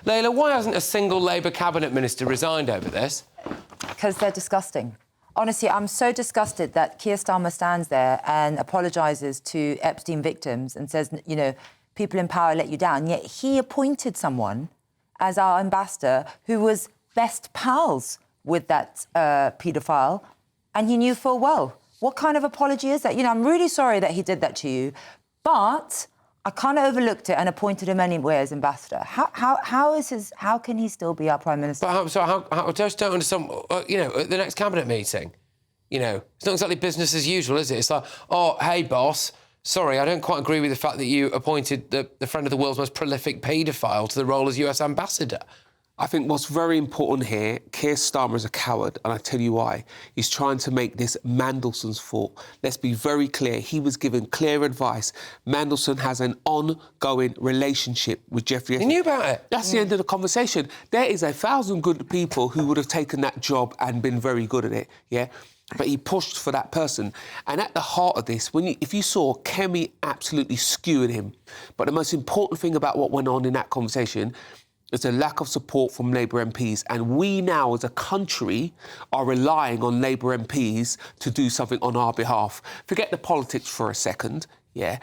Laila, why hasn't a single Labour cabinet minister resigned over this? Because they're disgusting. Honestly, I'm so disgusted that Keir Starmer stands there and apologises to Epstein victims and says, you know, people in power let you down. Yet he appointed someone as our ambassador who was best pals with that paedophile, and he knew full well. What kind of apology is that? You know, I'm really sorry that he did that to you, but I kind of overlooked it and appointed him anyway as ambassador. How can he still be our prime minister? But I just don't understand. You know, at the next cabinet meeting, you know, it's not exactly business as usual, is it? It's like, oh, hey, boss, sorry, I don't quite agree with the fact that you appointed the friend of the world's most prolific paedophile to the role as US ambassador. I think what's very important here, Keir Starmer is a coward, and I tell you why. He's trying to make this Mandelson's fault. Let's be very clear. He was given clear advice. Mandelson has an ongoing relationship with Jeffrey. He knew about it. That's the end of the conversation. There is 1,000 good people who would have taken that job and been very good at it, yeah? But he pushed for that person. And at the heart of this, if you saw Kemi absolutely skewing him, but the most important thing about what went on in that conversation is a lack of support from Labour MPs. And we now, as a country, are relying on Labour MPs to do something on our behalf. Forget the politics for a second, yeah?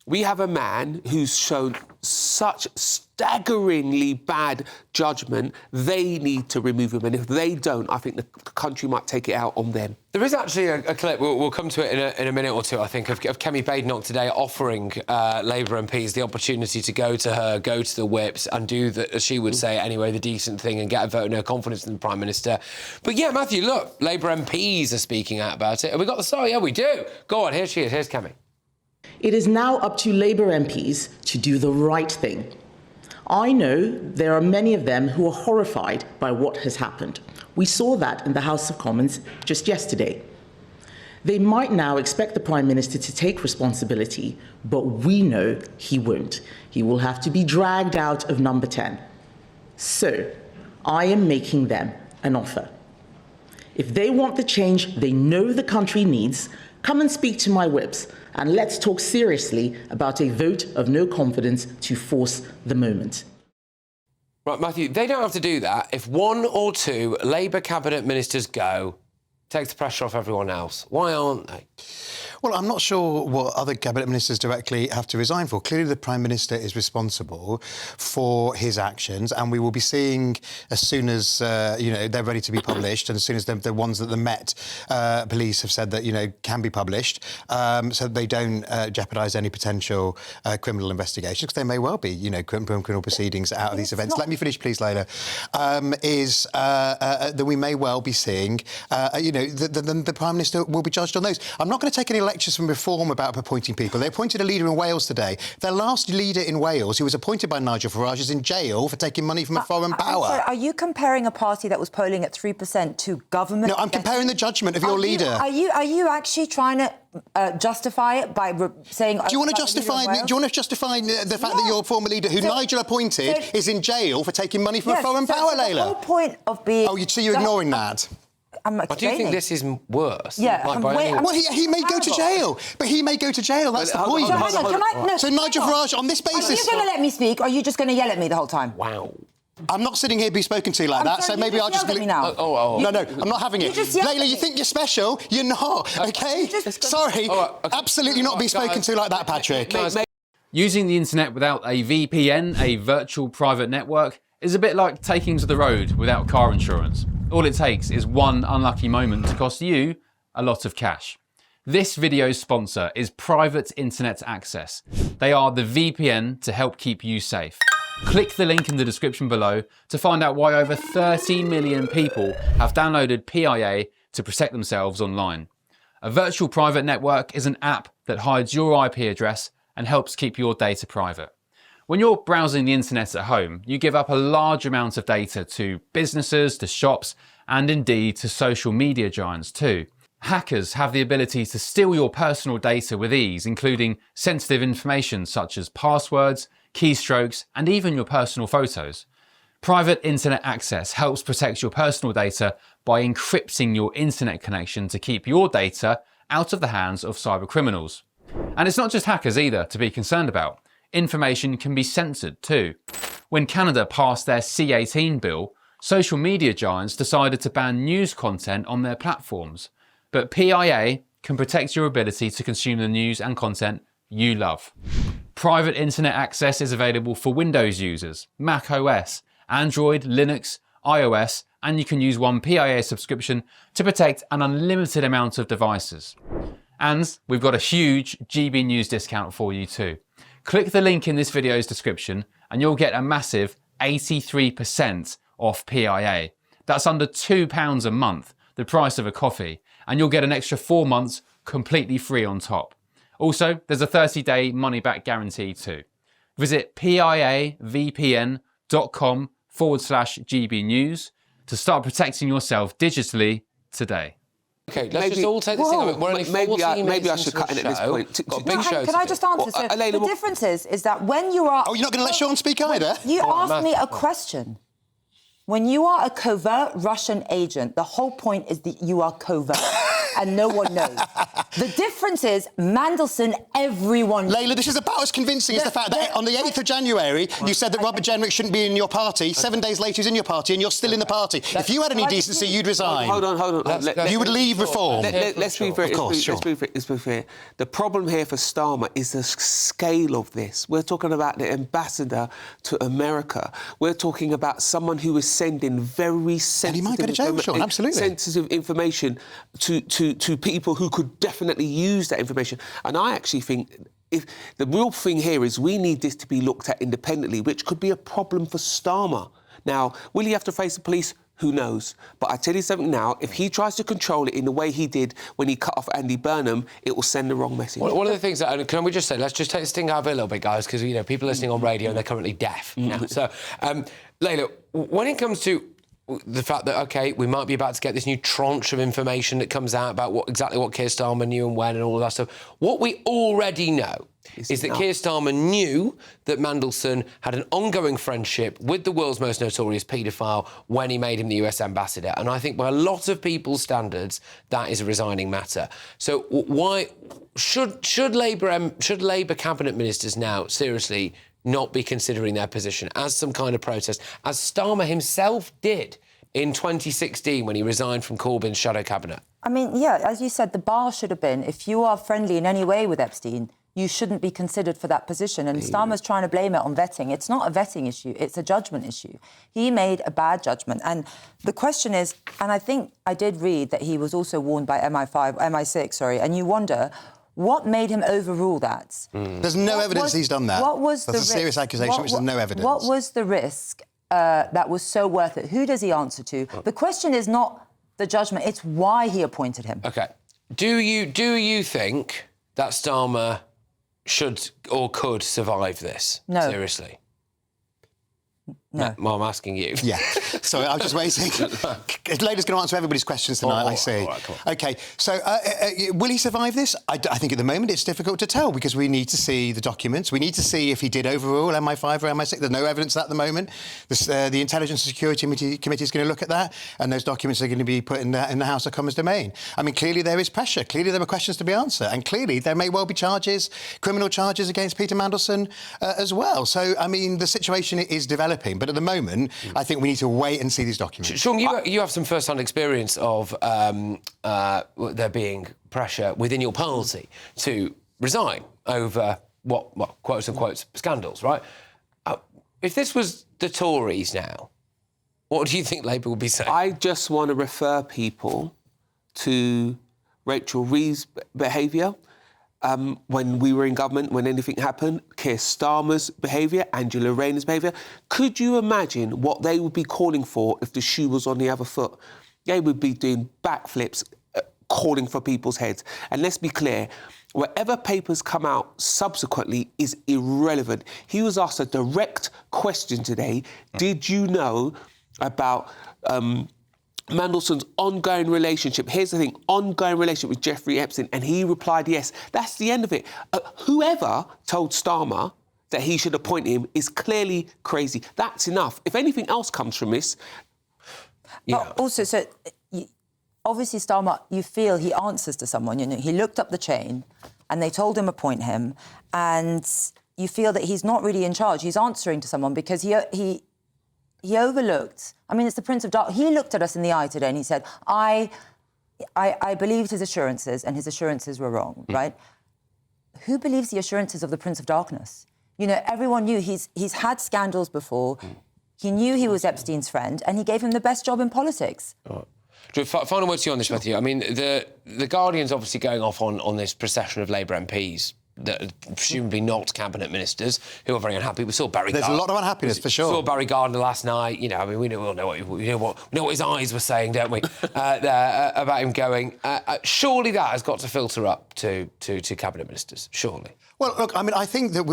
We have a man who's shown such staggeringly bad judgment, they need to remove him. And if they don't, I think the country might take it out on them. There is actually a clip, we'll come to it in a minute or two, I think, of Kemi Badenoch today offering Labour MPs the opportunity to go to her, go to the whips and do, as she would say anyway, the decent thing and get a vote of no confidence in the Prime Minister. But yeah, Matthew, look, Labour MPs are speaking out about it. Have we got the story? Yeah, we do. Go on, here she is. Here's Kemi. It is now up to Labour MPs to do the right thing. I know there are many of them who are horrified by what has happened. We saw that in the House of Commons just yesterday. They might now expect the Prime Minister to take responsibility, but we know he won't. He will have to be dragged out of number 10. So, I am making them an offer. If they want the change they know the country needs, come and speak to my whips, and let's talk seriously about a vote of no confidence to force the moment. Right, Matthew, they don't have to do that if one or two Labour cabinet ministers go. Takes the pressure off everyone else. Why aren't they? Well, I'm not sure what other cabinet ministers directly have to resign for. Clearly, the Prime Minister is responsible for his actions, and we will be seeing as soon as you know, they're ready to be published, and as soon as the ones that the Met police have said that, you know, can be published, so that they don't jeopardise any potential criminal investigations, because there may well be, you know, criminal proceedings out of these events. Let me finish, please, Laila. That we may well be seeing, you know, the Prime Minister will be judged on those. I'm not going to take any lectures from Reform about appointing people. They appointed a leader in Wales today. Their last leader in Wales, who was appointed by Nigel Farage, is in jail for taking money from a foreign power. Sorry, are you comparing a party that was polling at 3% to government? No, I'm comparing the judgment of your leader. Are you actually trying to justify it by saying? Do you want to justify? Do you want to justify the fact that your former leader, who Nigel appointed, is in jail for taking money from a foreign power, Laila? The whole point of being. Oh, so you're ignoring that? I do think this is worse. Yeah, well, he may go to jail, but he may go to jail. That's the point. So Nigel Farage, on this basis, are you going to let me speak, or are you just going to yell at me the whole time? Wow. I'm not sitting here to be spoken to like that, so maybe I'll just... now. No, I'm not having it. Laila, you think you're special? You're not, OK? Sorry, absolutely not being spoken to like that, Patrick. Using the internet without a VPN, a virtual private network, is a bit like taking to the road without car insurance. All it takes is one unlucky moment to cost you a lot of cash. This video's sponsor is Private Internet Access. They are the VPN to help keep you safe. Click the link in the description below to find out why over 30 million people have downloaded PIA to protect themselves online. A virtual private network is an app that hides your IP address and helps keep your data private. When you're browsing the internet at home, you give up a large amount of data to businesses, to shops, and indeed to social media giants too. Hackers have the ability to steal your personal data with ease, including sensitive information such as passwords, keystrokes, and even your personal photos. Private Internet Access helps protect your personal data by encrypting your internet connection to keep your data out of the hands of cyber criminals. And it's not just hackers either to be concerned about. Information can be censored too. When Canada passed their C-18 bill, social media giants decided to ban news content on their platforms. But PIA can protect your ability to consume the news and content you love. Private internet access is available for Windows users, Mac OS, Android, Linux, iOS, and you can use one PIA subscription to protect an unlimited amount of devices. And we've got a huge GB News discount for you too. Click the link in this video's description and you'll get a massive 83% off PIA. That's under £2 a month, the price of a coffee, and you'll get an extra 4 months completely free on top. Also, there's a 30-day money-back guarantee too. Visit piavpn.com/GB News to start protecting yourself digitally today. Okay, let's just all take this thing. We're only 14 maybe I minutes should into cut in the at this show. point. Got a big show Can to I do. just answer? So Laila, the difference is that when you are... Oh, you're not going to let Sean speak either? You asked me a question. When you are a covert Russian agent, the whole point is that you are covert and no one knows. The difference is Mandelson, everyone... Laila, this is about as convincing as the fact that on the 8th of January, you said that Robert Jenrick shouldn't be in your party. 7 days later, he's in your party, and you're still in the party. If you had any decency, you'd resign. Hold on. You would leave Reform. Let's be very, let's be fair. The problem here for Starmer is the scale of this. We're talking about the ambassador to America. We're talking about someone who is sending very sensitive, might go to jail, Sean, absolutely. sensitive information to people who could definitely use that information. And I actually think if the real thing here is we need this to be looked at independently, which could be a problem for Starmer. Now, will he have to face the police? Who knows? But I tell you something now, if he tries to control it in the way he did when he cut off Andy Burnham, it will send the wrong message. One of the things that, can we just say, let's just take the sting out of it a little bit, guys, because, you know, people listening on radio, they're currently deaf now. So, Laila, when it comes to the fact that, OK, we might be about to get this new tranche of information that comes out about exactly what Keir Starmer knew and when and all of that stuff, what we already know is that Keir Starmer knew that Mandelson had an ongoing friendship with the world's most notorious paedophile when he made him the US ambassador. And I think by a lot of people's standards, that is a resigning matter. So why should Labour cabinet ministers now seriously not be considering their position as some kind of protest, as Starmer himself did in 2016 when he resigned from Corbyn's shadow cabinet? I mean, yeah, as you said, the bar should have been, if you are friendly in any way with Epstein, you shouldn't be considered for that position. And Starmer's trying to blame it on vetting. It's not a vetting issue, it's a judgment issue. He made a bad judgment. And the question is, and I think I did read that he was also warned by MI6, and you wonder, what made him overrule that? There's no evidence he's done that. That's a serious accusation, which there's no evidence. What was the risk that was so worth it? Who does he answer to? The question is not the judgment, it's why he appointed him. OK. Do you think that Starmer should or could survive this? No. Seriously? No. Well, I'm asking you. Yeah. Sorry, I was just waiting. Laila's going to answer everybody's questions tonight, I see. All right, come on. OK, so will he survive this? I think at the moment it's difficult to tell because we need to see the documents. We need to see if he did overrule MI5 or MI6. There's no evidence at the moment. The Intelligence and Security Committee is going to look at that, and those documents are going to be put in the House of Commons domain. I mean, clearly there is pressure. Clearly there are questions to be answered. And clearly there may well be criminal charges against Peter Mandelson as well. So, I mean, the situation is developing. But at the moment, I think we need to wait and see these documents. Sean, you have some first-hand experience of there being pressure within your party to resign over what quotes-unquote scandals, right? If this was the Tories now, what do you think Labour would be saying? I just want to refer people to Rachel Reeves' behaviour when we were in government, when anything happened, Keir Starmer's behaviour, Angela Rayner's behaviour. Could you imagine what they would be calling for if the shoe was on the other foot? They would be doing backflips, calling for people's heads. And let's be clear, whatever papers come out subsequently is irrelevant. He was asked a direct question today. Did you know about Mandelson's ongoing relationship? Here's the thing, ongoing relationship with Jeffrey Epstein. And he replied, yes. That's the end of it. Whoever told Starmer that he should appoint him is clearly crazy. That's enough. If anything else comes from this... But also, obviously, Starmer, you feel he answers to someone. You know, he looked up the chain and they told him appoint him. And you feel that he's not really in charge. He's answering to someone because he overlooked. I mean, it's the Prince of Dark. He looked at us in the eye today and he said, I believed his assurances and his assurances were wrong, right? Who believes the assurances of the Prince of Darkness? You know, everyone knew he's had scandals before. He knew he was Epstein's friend and he gave him the best job in politics. Final word to you on this, Matthew. I mean, the Guardian's obviously going off on this procession of Labour MPs that are presumably not cabinet ministers who are very unhappy. We saw Barry. There's a lot of unhappiness for sure. We saw Barry Gardner last night. You know, I mean, we know what his eyes were saying, don't we? About him going. Surely that has got to filter up to cabinet ministers. Surely. Well, look, I mean, I think that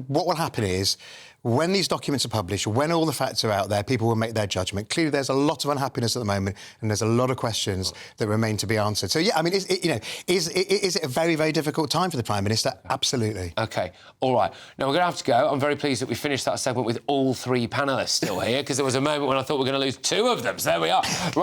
what will happen is, when these documents are published, when all the facts are out there, people will make their judgment. Clearly, there's a lot of unhappiness at the moment, and there's a lot of questions that remain to be answered. So, yeah, I mean, is it a very, very difficult time for the Prime Minister? Absolutely. OK, all right. Now, we're going to have to go. I'm very pleased that we finished that segment with all three panellists still here, because there was a moment when I thought we were going to lose two of them. So there we are. Right.